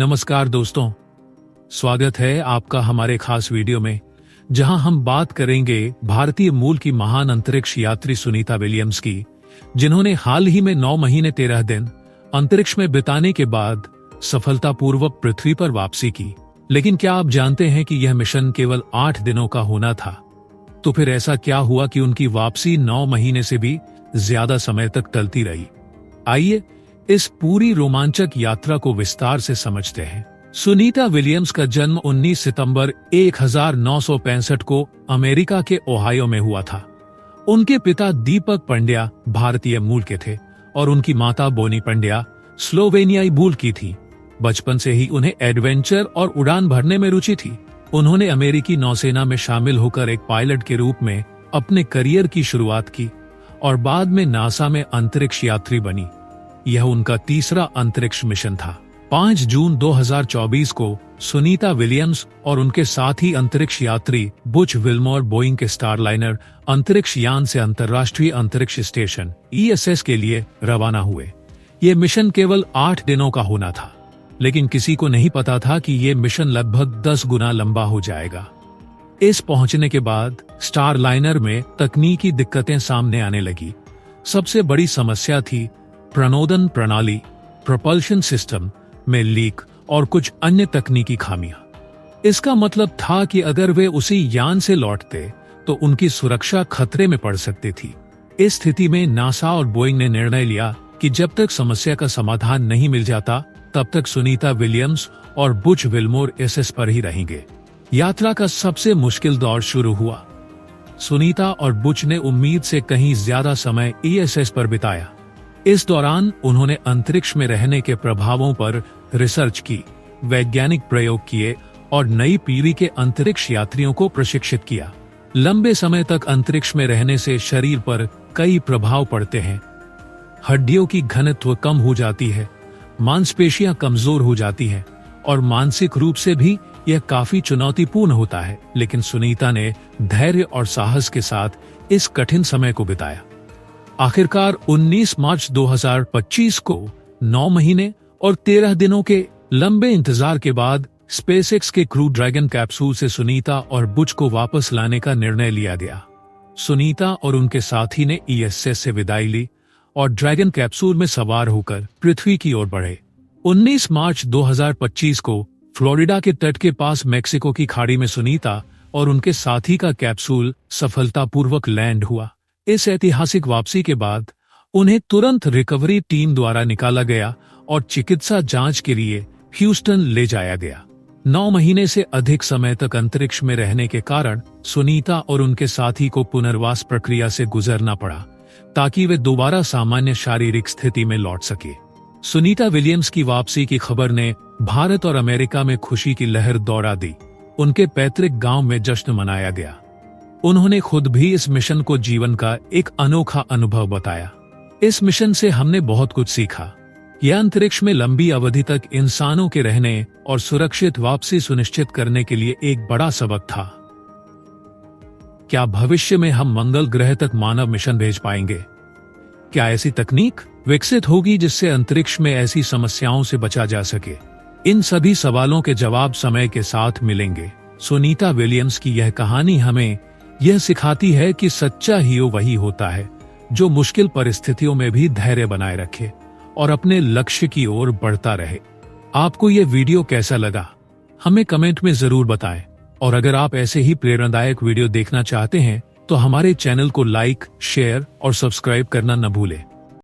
नमस्कार दोस्तों, स्वागत है आपका हमारे खास वीडियो में, जहां हम बात करेंगे भारतीय मूल की महान अंतरिक्ष यात्री सुनीता विलियम्स की, जिन्होंने हाल ही में 9 महीने 13 दिन अंतरिक्ष में बिताने के बाद सफलतापूर्वक पृथ्वी पर वापसी की। लेकिन क्या आप जानते हैं कि यह मिशन केवल 8 दिनों का होना था? तो फिर ऐसा क्या हुआ कि उनकी वापसी 9 महीने से भी ज्यादा समय तक टलती रही? आइए इस पूरी रोमांचक यात्रा को विस्तार से समझते हैं। सुनीता विलियम्स का जन्म 19 सितंबर 1965 को अमेरिका के ओहायो में हुआ था। उनके पिता दीपक पंड्या भारतीय मूल के थे और उनकी माता बोनी पंड्या स्लोवेनियाई मूल की थी। बचपन से ही उन्हें एडवेंचर और उड़ान भरने में रुचि थी। उन्होंने अमेरिकी नौसेना में शामिल होकर एक पायलट के रूप में अपने करियर की शुरुआत की और बाद में नासा में अंतरिक्ष यात्री बनी। यह उनका तीसरा अंतरिक्ष मिशन था। 5 जून 2024 को सुनीता विलियम्स और उनके साथी अंतरिक्ष यात्री बुच विल्मोर बोइंग के स्टारलाइनर अंतरिक्ष यान से अंतर्राष्ट्रीय अंतरिक्ष स्टेशन ISS के लिए रवाना हुए। ये मिशन केवल 8 दिनों का होना था, लेकिन किसी को नहीं पता था कि ये मिशन लगभग 10 गुना लंबा हो जाएगा। इस पहुंचने के बाद स्टारलाइनर में तकनीकी दिक्कतें सामने आने लगी। सबसे बड़ी समस्या थी प्रणोदन प्रणाली, प्रोपल्शन सिस्टम में लीक और कुछ अन्य तकनीकी खामियां। इसका मतलब था कि अगर वे उसी यान से लौटते तो उनकी सुरक्षा खतरे में पड़ सकती थी। इस स्थिति में नासा और बोइंग ने निर्णय लिया कि जब तक समस्या का समाधान नहीं मिल जाता, तब तक सुनीता विलियम्स और बुच विल्मोर SS पर ही रहेंगे। यात्रा का सबसे मुश्किल दौर शुरू हुआ। सुनीता और बुच ने उम्मीद से कहीं ज्यादा समय ISS पर बिताया। इस दौरान उन्होंने अंतरिक्ष में रहने के प्रभावों पर रिसर्च की, वैज्ञानिक प्रयोग किए और नई पीढ़ी के अंतरिक्ष यात्रियों को प्रशिक्षित किया। लंबे समय तक अंतरिक्ष में रहने से शरीर पर कई प्रभाव पड़ते हैं। हड्डियों की घनत्व कम हो जाती है, मांसपेशियां कमजोर हो जाती हैं और मानसिक रूप से भी यह काफी चुनौतीपूर्ण होता है। लेकिन सुनीता ने धैर्य और साहस के साथ इस कठिन समय को बिताया। आखिरकार 19 मार्च 2025 को 9 महीने और 13 दिनों के लंबे इंतजार के बाद स्पेसएक्स के क्रू ड्रैगन कैप्सूल से सुनीता और बुच को वापस लाने का निर्णय लिया गया। सुनीता और उनके साथी ने ISS से विदाई ली और ड्रैगन कैप्सूल में सवार होकर पृथ्वी की ओर बढ़े। 19 मार्च 2025 को फ्लोरिडा के तट के पास मेक्सिको की खाड़ी में सुनीता और उनके साथी का कैप्सूल सफलतापूर्वक लैंड हुआ। इस ऐतिहासिक वापसी के बाद उन्हें तुरंत रिकवरी टीम द्वारा निकाला गया और चिकित्सा जांच के लिए ह्यूस्टन ले जाया गया। 9 महीने से अधिक समय तक अंतरिक्ष में रहने के कारण सुनीता और उनके साथी को पुनर्वास प्रक्रिया से गुजरना पड़ा, ताकि वे दोबारा सामान्य शारीरिक स्थिति में लौट सके। सुनीता विलियम्स की वापसी की खबर ने भारत और अमेरिका में खुशी की लहर दौड़ा दी। उनके पैतृक गांव में जश्न मनाया गया। उन्होंने खुद भी इस मिशन को जीवन का एक अनोखा अनुभव बताया। इस मिशन से हमने बहुत कुछ सीखा। यह अंतरिक्ष में लंबी अवधि तक इंसानों के रहने और सुरक्षित वापसी सुनिश्चित करने के लिए एक बड़ा सबक था। क्या भविष्य में हम मंगल ग्रह तक मानव मिशन भेज पाएंगे? क्या ऐसी तकनीक विकसित होगी जिससे अंतरिक्ष में ऐसी समस्याओं से बचा जा सके? इन सभी सवालों के जवाब समय के साथ मिलेंगे। सुनीता विलियम्स की यह कहानी हमें यह सिखाती है कि सच्चा हीरो वही होता है जो मुश्किल परिस्थितियों में भी धैर्य बनाए रखे और अपने लक्ष्य की ओर बढ़ता रहे। आपको यह वीडियो कैसा लगा? हमें कमेंट में जरूर बताएं। और अगर आप ऐसे ही प्रेरणादायक वीडियो देखना चाहते हैं तो हमारे चैनल को लाइक, शेयर और सब्सक्राइब करना न भूलें।